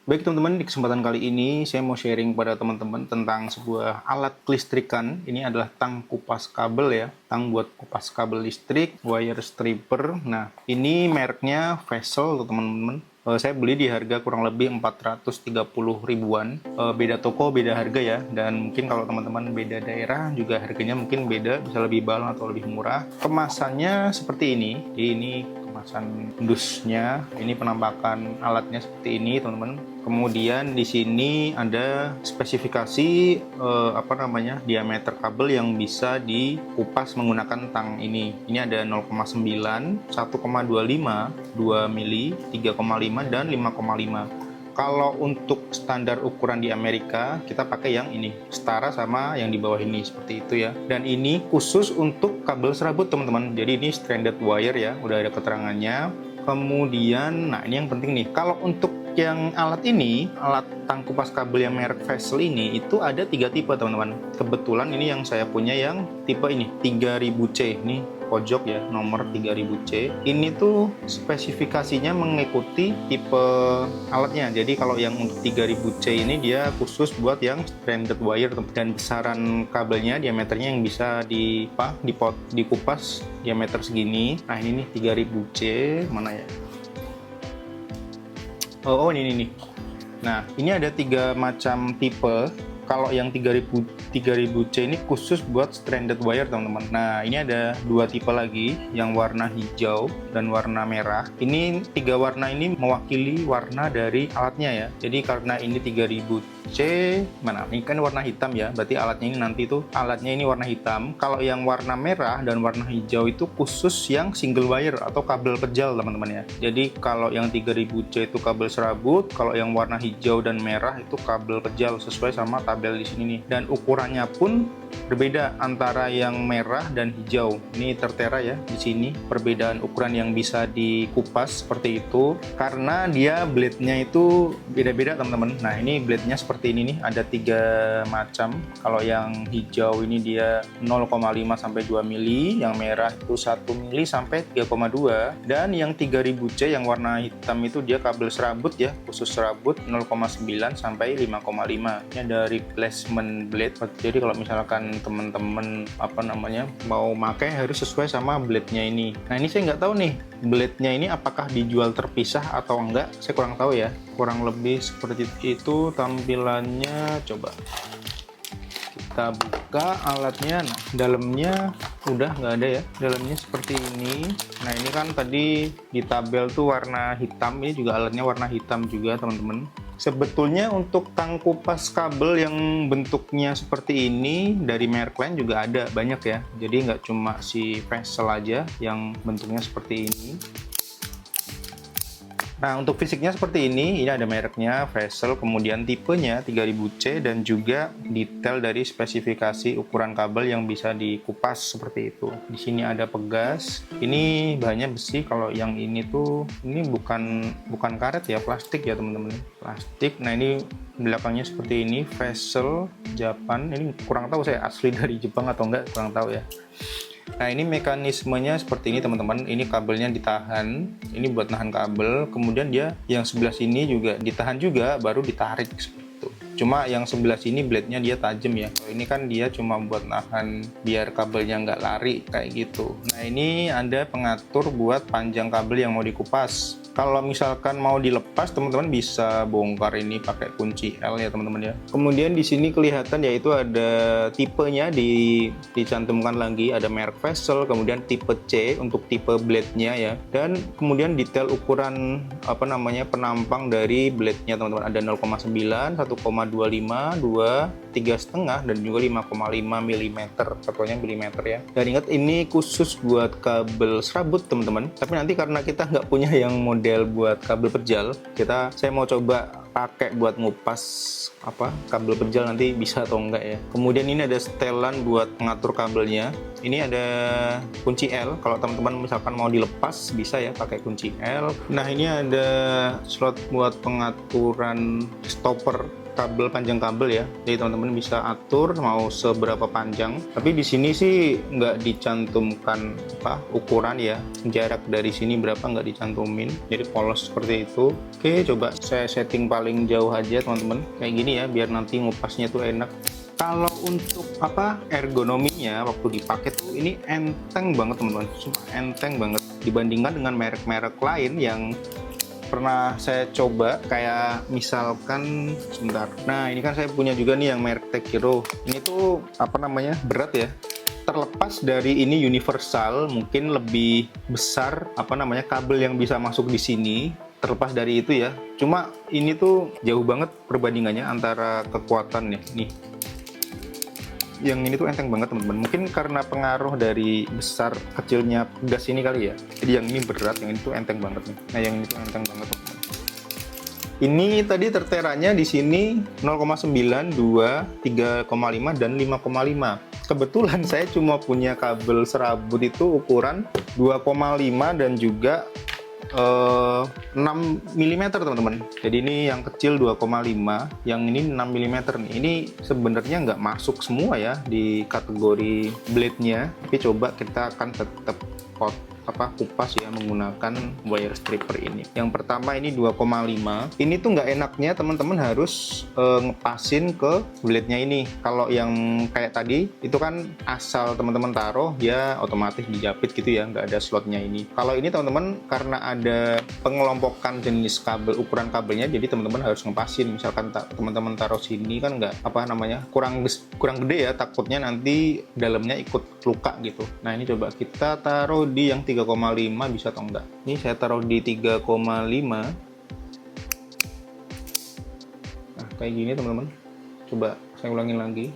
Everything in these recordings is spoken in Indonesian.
Baik teman-teman, di kesempatan kali ini saya mau sharing pada teman-teman tentang sebuah alat kelistrikan. Ini adalah tang kupas kabel ya, tang buat kupas kabel listrik, wire stripper. Nah, ini mereknya Vessel teman-teman. Saya beli di harga kurang lebih 430 ribuan. Beda toko, beda harga ya. Dan mungkin kalau teman-teman beda daerah juga harganya mungkin beda, bisa lebih mahal atau lebih murah. Kemasannya seperti ini. Jadi ini kemasan dusnya, ini penampakan alatnya seperti ini teman-teman. Kemudian di sini ada spesifikasi diameter kabel yang bisa dikupas menggunakan tang ini. Ini ada 0,9, 1,25, 2 mili, 3,5 dan 5,5. Kalau untuk standar ukuran di Amerika, kita pakai yang ini, setara sama yang di bawah ini, seperti itu ya. Dan ini khusus untuk kabel serabut teman-teman. Jadi ini stranded wire ya, udah ada keterangannya. Kemudian, nah ini yang penting nih, kalau untuk yang alat ini, alat tang kupas kabel yang merek Vessel ini, itu ada 3 tipe teman-teman. Kebetulan ini yang saya punya yang tipe ini, 3000C. Ini pojok ya, nomor 3000C. Ini tuh spesifikasinya mengikuti tipe alatnya. Jadi kalau yang untuk 3000C ini dia khusus buat yang stranded wire, dan besaran kabelnya, diameternya yang bisa dikupas diameter segini. Nah ini nih 3000C, mana ya? Oh ini nih. Nah ini ada 3 macam tipe. Kalau yang 3000C ini khusus buat stranded wire teman-teman. Nah ini ada 2 tipe lagi, yang warna hijau dan warna merah. Ini 3 warna ini mewakili warna dari alatnya ya. Jadi karena ini 3000C, mana ini kan warna hitam ya, berarti alatnya ini nanti tuh alatnya ini warna hitam. Kalau yang warna merah dan warna hijau itu khusus yang single wire atau kabel pejal teman-teman ya. Jadi kalau yang 3000C itu kabel serabut, kalau yang warna hijau dan merah itu kabel pejal sesuai sama tabel di sini nih. Dan ukurannya pun berbeda antara yang merah dan hijau. Ini tertera ya di sini perbedaan ukuran yang bisa dikupas seperti itu, karena dia blade-nya itu beda-beda teman-teman. Nah ini blade-nya seperti ini nih, ada 3 macam. Kalau yang hijau ini dia 0,5 sampai 2 mili, yang merah itu 1 mili sampai 3,2, dan yang 3000C yang warna hitam itu dia kabel serabut ya, khusus serabut 0,9 sampai 5,5. Ini ada replacement blade. Jadi kalau misalkan teman-teman mau pakai harus sesuai sama blade-nya ini. Nah ini saya nggak tahu nih, blade-nya ini apakah dijual terpisah atau enggak, saya kurang tahu ya. Kurang lebih seperti itu tampilannya. Coba kita buka alatnya. Nah dalamnya udah nggak ada ya, dalamnya seperti ini. Nah ini kan tadi di tabel tuh warna hitam, ini juga alatnya warna hitam juga teman-teman. Sebetulnya untuk tang kupas kabel yang bentuknya seperti ini dari merek lain juga ada banyak ya. Jadi nggak cuma si Vessel aja yang bentuknya seperti ini. Nah untuk fisiknya seperti ini ada mereknya Vessel, kemudian tipenya 3000C, dan juga detail dari spesifikasi ukuran kabel yang bisa dikupas seperti itu. Di sini ada pegas, ini bahannya besi. Kalau yang ini tuh ini bukan karet ya, plastik ya teman-teman, plastik. Nah ini belakangnya seperti ini, Vessel Japan. Ini kurang tahu saya asli dari Jepang atau enggak, kurang tahu ya. Nah ini mekanismenya seperti ini teman-teman. Ini kabelnya ditahan, ini buat nahan kabel, kemudian dia yang sebelah sini juga ditahan juga, baru ditarik seperti itu. Cuma yang sebelah sini blade-nya dia tajam ya. Ini kan dia cuma buat nahan biar kabelnya nggak lari kayak gitu. Nah ini ada pengatur buat panjang kabel yang mau dikupas. Kalau misalkan mau dilepas, teman-teman bisa bongkar ini pakai kunci L ya teman-teman ya. Kemudian di sini kelihatan yaitu ada tipenya dicantumkan lagi, ada merek Vessel, kemudian tipe C untuk tipe blade-nya ya. Dan kemudian detail ukuran penampang dari blade-nya teman-teman, ada 0,9, 1,25, 2, 3,5 dan juga 5,5 mm, satuannya milimeter ya. Dan ingat ini khusus buat kabel serabut teman-teman. Tapi nanti karena kita nggak punya yang model buat kabel pejal, saya mau coba pakai buat ngupas kabel pejal, nanti bisa atau enggak ya. Kemudian ini ada setelan buat pengatur kabelnya. Ini ada kunci L, kalau teman-teman misalkan mau dilepas bisa ya pakai kunci L. Nah ini ada slot buat pengaturan stopper kabel, panjang kabel ya. Jadi teman-teman bisa atur mau seberapa panjang. Tapi di sini sih nggak dicantumkan ukuran ya, jarak dari sini berapa nggak dicantumin. Jadi polos seperti itu. Oke, coba saya setting paling jauh aja teman-teman. Kayak gini ya, biar nanti ngupasnya tuh enak. Kalau untuk ergonominya waktu dipakai tuh ini enteng banget teman-teman, enteng banget dibandingkan dengan merek-merek lain yang pernah saya coba, kayak misalkan sebentar. Nah, ini kan saya punya juga nih yang merek Tech Hero. Ini tuh berat ya. Terlepas dari ini universal, mungkin lebih besar kabel yang bisa masuk di sini. Terlepas dari itu ya. Cuma ini tuh jauh banget perbandingannya antara kekuatannya nih. Yang ini tuh enteng banget teman-teman. Mungkin karena pengaruh dari besar kecilnya gas ini kali ya. Jadi yang ini berat, yang ini tuh enteng banget nih. Nah, yang ini tuh enteng banget teman-teman. Ini tadi terteranya di sini 0,9, 2, 3,5 dan 5,5. Kebetulan saya cuma punya kabel serabut itu ukuran 2,5 dan juga 6 mm teman-teman. Jadi ini yang kecil 2,5, yang ini 6 mm nih. Ini sebenarnya nggak masuk semua ya di kategori blade-nya, tapi coba kita akan tetap kupas ya menggunakan wire stripper ini. Yang pertama ini 2,5. Ini tuh nggak enaknya teman-teman harus ngepasin ke blade-nya ini. Kalau yang kayak tadi itu kan asal teman-teman taruh ya otomatis dijepit gitu ya, nggak ada slotnya ini. Kalau ini teman-teman karena ada pengelompokan jenis kabel, ukuran kabelnya, jadi teman-teman harus ngepasin. Misalkan teman-teman taruh sini kan nggak kurang gede ya, takutnya nanti dalamnya ikut luka gitu. Nah, ini coba kita taruh di yang 3,5 bisa atau enggak. Ini saya taruh di 3,5. Nah, kayak gini teman-teman. Coba saya ulangin lagi.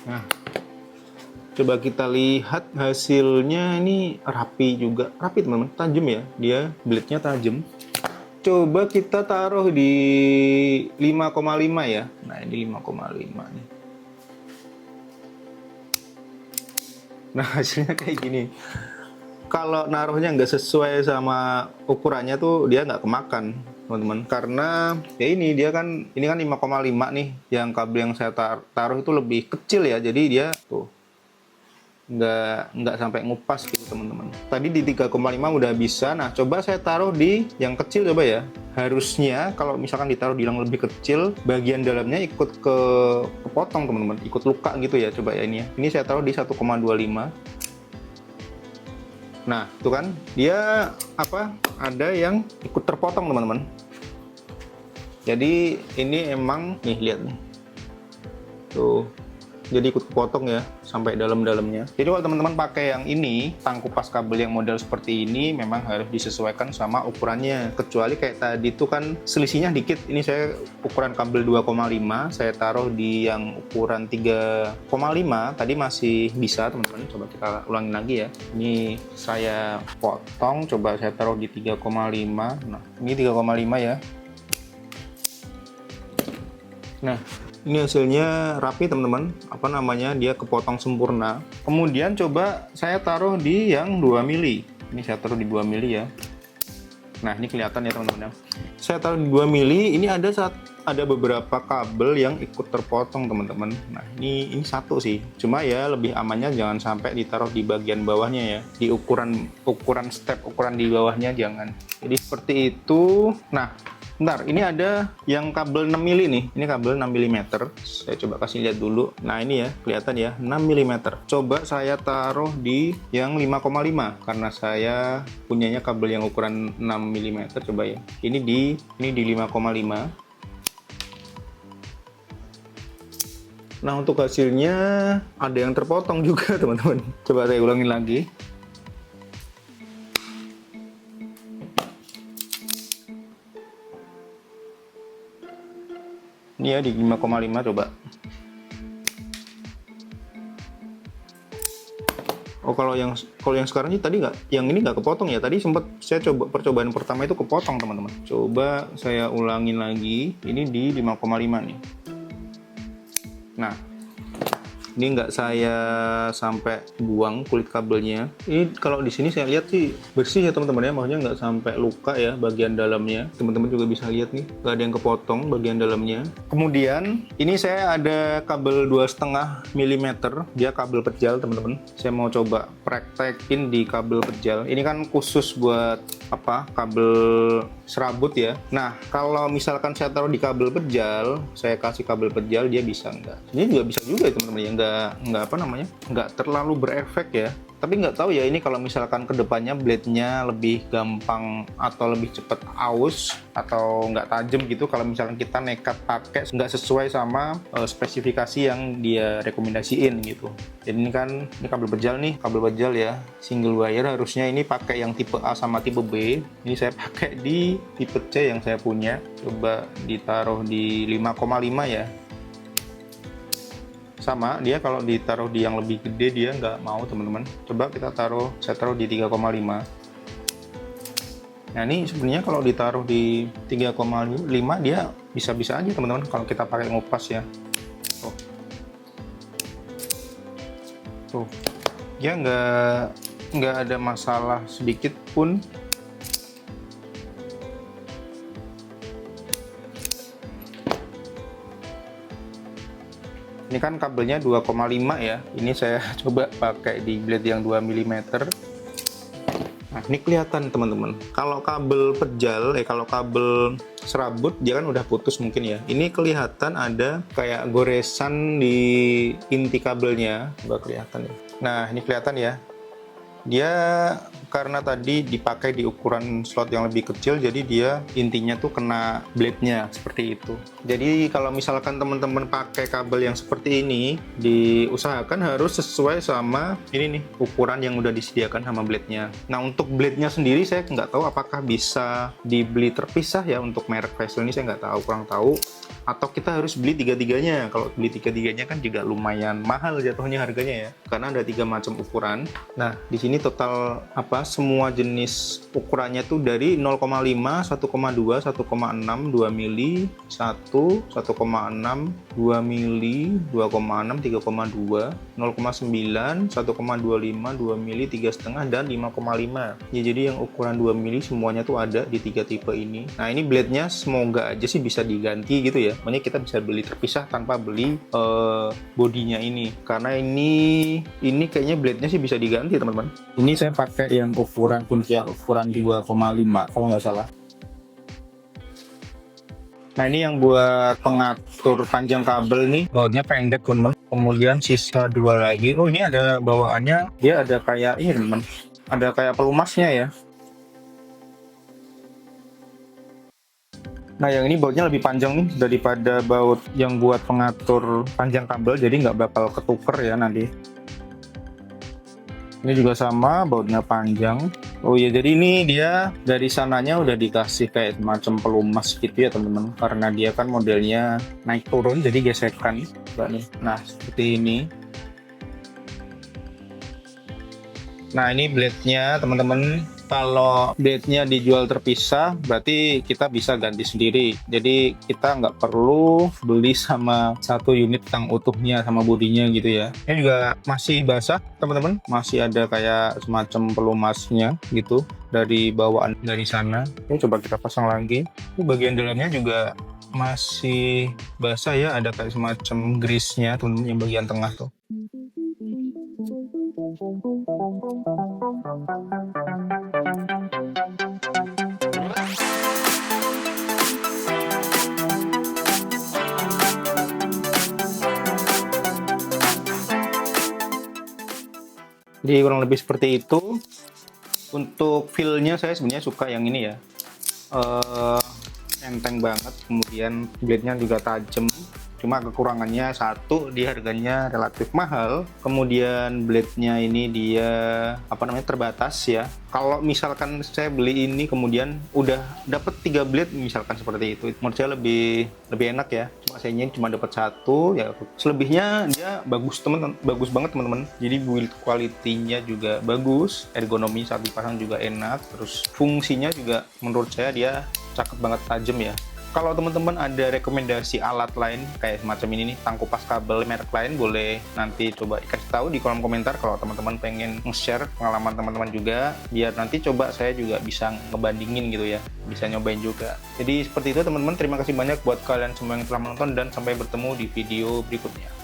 Nah, coba kita lihat hasilnya. Ini rapi juga. Rapi teman-teman, tajam ya. Dia blade-nya tajam. Coba kita taruh di 5,5 ya. Nah, ini 5,5 nih. Nah, hasilnya kayak gini. Kalau naruhnya nggak sesuai sama ukurannya tuh dia nggak kemakan teman-teman, karena ya ini kan 5,5 nih. Yang kabel yang saya taruh itu lebih kecil ya, jadi dia tuh nggak sampai ngupas gitu teman-teman. Tadi di 3,5 udah bisa. Nah, coba saya taruh di yang kecil coba ya. Harusnya kalau misalkan ditaruh di yang lebih kecil, bagian dalamnya ikut kepotong teman-teman, ikut luka gitu ya. Coba ya ini ya. Ini saya taruh di 1,25. Nah, itu kan dia ada yang ikut terpotong teman-teman. Jadi ini emang nih, lihat nih. Tuh. Jadi ikut kepotong ya sampai dalam-dalamnya. Jadi kalau teman-teman pakai yang ini, tang kupas kabel yang model seperti ini memang harus disesuaikan sama ukurannya. Kecuali kayak tadi itu kan selisihnya dikit. Ini saya ukuran kabel 2,5, saya taruh di yang ukuran 3,5. Tadi masih bisa teman-teman. Coba kita ulangi lagi ya. Ini saya potong, coba saya taruh di 3,5. Nah, ini 3,5 ya. Nah, ini hasilnya rapi teman-teman, dia kepotong sempurna. Kemudian coba saya taruh di yang 2 mili. Ini saya taruh di 2 mili ya. Nah, ini kelihatan ya teman-teman. Saya taruh di 2 mili, ini ada beberapa kabel yang ikut terpotong teman-teman. Nah, ini satu sih. Cuma ya lebih amannya jangan sampai ditaruh di bagian bawahnya ya. Di ukuran step ukuran di bawahnya jangan. Jadi seperti itu. Nah, bentar, ini ada yang kabel 6 mili nih. Ini kabel 6 mm. Saya coba kasih lihat dulu. Nah, ini ya, kelihatan ya, 6 mm. Coba saya taruh di yang 5,5 karena saya punyanya kabel yang ukuran 6 mm. Coba ya. Ini di 5,5. Nah, untuk hasilnya ada yang terpotong juga, teman-teman. Coba saya ulangin lagi. Ini ya di 5,5 coba. Oh, kalau yang sekarang ini tadi yang ini nggak kepotong ya. Tadi sempat saya coba percobaan pertama itu kepotong teman-teman. Coba saya ulangin lagi. Ini di 5,5 nih. Nah, Ini nggak saya sampai buang kulit kabelnya. Ini kalau di sini saya lihat sih bersih ya teman-teman ya, maksudnya nggak sampai luka ya bagian dalamnya. Teman-teman juga bisa lihat nih, nggak ada yang kepotong bagian dalamnya. Kemudian ini saya ada kabel 2,5 mm, dia kabel pejal teman-teman. Saya mau coba praktekin di kabel pejal. Ini kan khusus buat apa? Kabel serabut ya. Nah, kalau misalkan saya taruh di kabel pejal, saya kasih kabel pejal, dia bisa nggak? Ini juga bisa juga ya teman-teman ya, nggak apa namanya, nggak terlalu berefek ya. Tapi nggak tahu ya ini kalau misalkan kedepannya blade-nya lebih gampang atau lebih cepat aus atau nggak tajam gitu kalau misalkan kita nekat pakai nggak sesuai sama spesifikasi yang dia rekomendasiin gitu. Jadi ini kan ini kabel pejal nih, kabel pejal ya, single wire, harusnya ini pakai yang tipe A sama tipe B. Ini saya pakai di tipe C yang saya punya. Coba ditaruh di 5,5 ya. Sama, dia kalau ditaruh di yang lebih gede dia nggak mau teman-teman. Coba kita saya taruh di 3,5. Nah ini sebenarnya kalau ditaruh di 3,5 dia bisa-bisa aja teman-teman kalau kita pakai ngupas ya. Tuh, dia nggak ada masalah sedikit pun. Ini kan kabelnya 2,5 ya. Ini saya coba pakai di blade yang 2 mm. Nah, ini kelihatan teman-teman. Kalau kabel pejal, kalau kabel serabut dia kan udah putus mungkin ya. Ini kelihatan ada kayak goresan di inti kabelnya. Coba kelihatan ya. Nah, ini kelihatan ya. Dia karena tadi dipakai di ukuran slot yang lebih kecil, jadi dia intinya tuh kena blade-nya seperti itu. Jadi kalau misalkan teman-teman pakai kabel yang seperti ini, diusahakan harus sesuai sama ini nih ukuran yang udah disediakan sama blade-nya. Nah untuk blade-nya sendiri saya nggak tahu apakah bisa dibeli terpisah ya untuk merek Festool ini, saya nggak tahu, kurang tahu. Atau kita harus beli tiga-tiganya. Kalau beli tiga-tiganya kan juga lumayan mahal jatuhnya harganya ya, karena ada 3 macam ukuran. Nah di sini total semua jenis ukurannya tuh dari 0,5, 1,2, 1,6, 2 mili, 1, 1,6, 2 mili, 2,6, 3,2, 0,9, 1,25, 2 mili, 3,5 dan 5,5. Ya jadi yang ukuran 2 mili semuanya tuh ada di 3 tipe ini. Nah ini blade-nya semoga aja sih bisa diganti gitu ya. Makanya kita bisa beli terpisah tanpa beli bodinya ini. Karena ini kayaknya blade-nya sih bisa diganti teman-teman. Ini saya pakai yang ukuran kuncian ukuran 2,5 kalau nggak salah. Nah ini yang buat pengatur panjang kabel nih, bautnya pendek teman. Kemudian sisa 2 lagi. Oh ini ada bawaannya, dia ada kayak ini teman, ada kayak pelumasnya ya. Nah yang ini bautnya lebih panjang nih daripada baut yang buat pengatur panjang kabel, jadi nggak bakal ketuker ya nanti. Ini juga sama, bautnya panjang. Oh iya, jadi ini dia dari sananya udah dikasih kayak semacam pelumas gitu ya teman-teman. Karena dia kan modelnya naik turun, jadi gesekan. Nah seperti ini. Nah ini blade-nya teman-teman. Kalau blade-nya dijual terpisah, berarti kita bisa ganti sendiri. Jadi kita nggak perlu beli sama satu unit yang utuhnya sama bodinya gitu ya. Ini juga masih basah teman-teman, masih ada kayak semacam pelumasnya gitu dari bawaan dari sana. Ini coba kita pasang lagi. Ini bagian dalamnya juga masih basah ya, ada kayak semacam grease-nya teman-teman yang bagian tengah tuh. Jadi kurang lebih seperti itu. Untuk feel-nya saya sebenarnya suka yang ini ya, enteng banget, kemudian blade-nya juga tajam. Cuma kekurangannya satu, dia harganya relatif mahal. Kemudian blade-nya ini dia terbatas ya. Kalau misalkan saya beli ini kemudian udah dapat 3 blade misalkan seperti itu, menurut saya lebih enak ya. Cuma sayangnya cuma dapat 1 ya. Selebihnya dia bagus banget teman-teman. Jadi build quality-nya juga bagus, ergonomi saat dipasang juga enak, terus fungsinya juga menurut saya dia cakep banget, tajam ya. Kalau teman-teman ada rekomendasi alat lain kayak semacam ini nih, tang kupas kabel merek lain, boleh nanti coba kasih tahu di kolom komentar kalau teman-teman pengen nge-share pengalaman teman-teman juga, biar nanti coba saya juga bisa ngebandingin gitu ya, bisa nyobain juga. Jadi seperti itu teman-teman, terima kasih banyak buat kalian semua yang telah menonton dan sampai bertemu di video berikutnya.